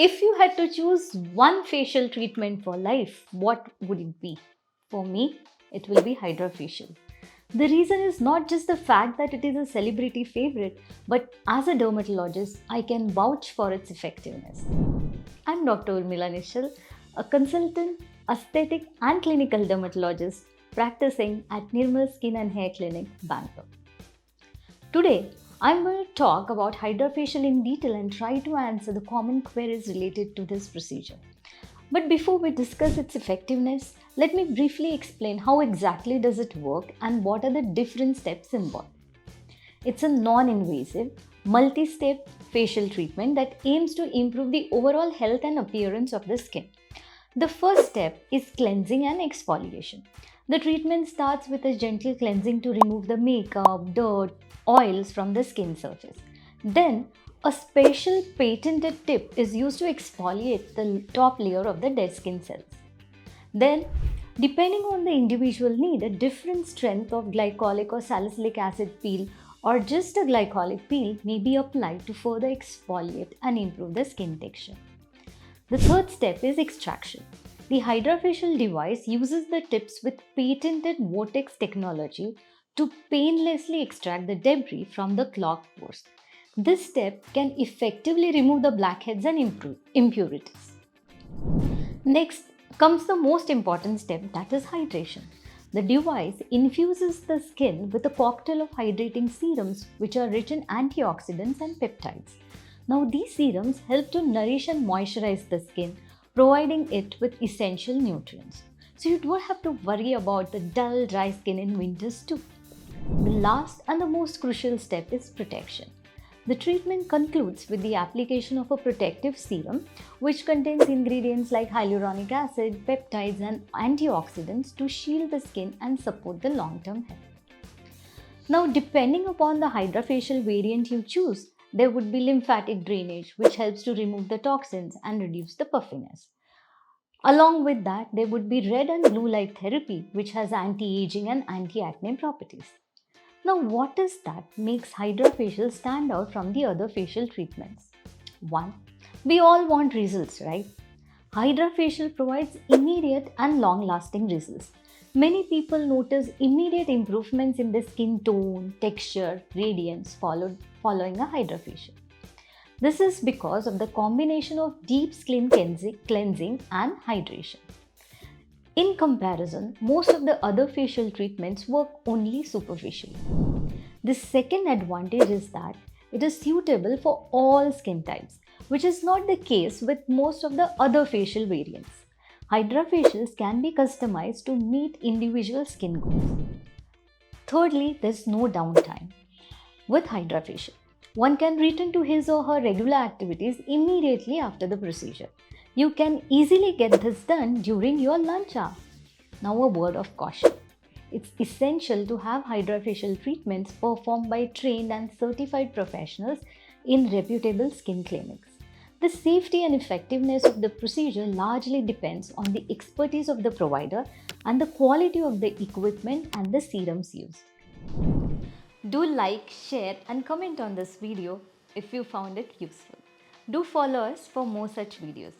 If you had to choose one facial treatment for life, what would it be? For me, it will be HydraFacial. The reason is not just the fact that it is a celebrity favorite, but as a dermatologist, I can vouch for its effectiveness. I'm Dr. Urmila Nischal, a consultant, aesthetic and clinical dermatologist practicing at Nirmal Skin and Hair Clinic, Bangalore. Today, I'm going to talk about HydraFacial in detail and try to answer the common queries related to this procedure. But before we discuss its effectiveness, let me briefly explain how exactly does it work and what are the different steps involved. It's a non-invasive, multi-step facial treatment that aims to improve the overall health and appearance of the skin. The first step is cleansing and exfoliation. The treatment starts with a gentle cleansing to remove the makeup, dirt, oils from the skin surface. Then, a special patented tip is used to exfoliate the top layer of the dead skin cells. Then, depending on the individual need, a different strength of glycolic or salicylic acid peel or just a glycolic peel may be applied to further exfoliate and improve the skin texture. The third step is extraction. The HydraFacial device uses the tips with patented vortex technology to painlessly extract the debris from the clogged pores. This step can effectively remove the blackheads and impurities. Next comes the most important step, that is hydration. The device infuses the skin with a cocktail of hydrating serums which are rich in antioxidants and peptides. Now these serums help to nourish and moisturize the skin, providing it with essential nutrients. So you don't have to worry about the dull, dry skin in winters too. The last and the most crucial step is protection. The treatment concludes with the application of a protective serum which contains ingredients like hyaluronic acid, peptides and antioxidants to shield the skin and support the long-term health. Now, depending upon the HydraFacial variant you choose, there would be lymphatic drainage, which helps to remove the toxins and reduce the puffiness. Along with that, there would be red and blue light therapy, which has anti-aging and anti-acne properties. Now, what is that makes HydraFacial stand out from the other facial treatments? 1. We all want results, right? HydraFacial provides immediate and long-lasting results. Many people notice immediate improvements in the skin tone, texture, radiance following a HydraFacial. This is because of the combination of deep skin cleansing and hydration. In comparison, most of the other facial treatments work only superficially. The second advantage is that it is suitable for all skin types, which is not the case with most of the other facial variants. HydraFacials can be customized to meet individual skin goals. Thirdly, there's no downtime. With HydraFacial, one can return to his or her regular activities immediately after the procedure. You can easily get this done during your lunch hour. Now, a word of caution. It's essential to have HydraFacial treatments performed by trained and certified professionals in reputable skin clinics. The safety and effectiveness of the procedure largely depends on the expertise of the provider and the quality of the equipment and the serums used. Do like, share and comment on this video if you found it useful. Do follow us for more such videos.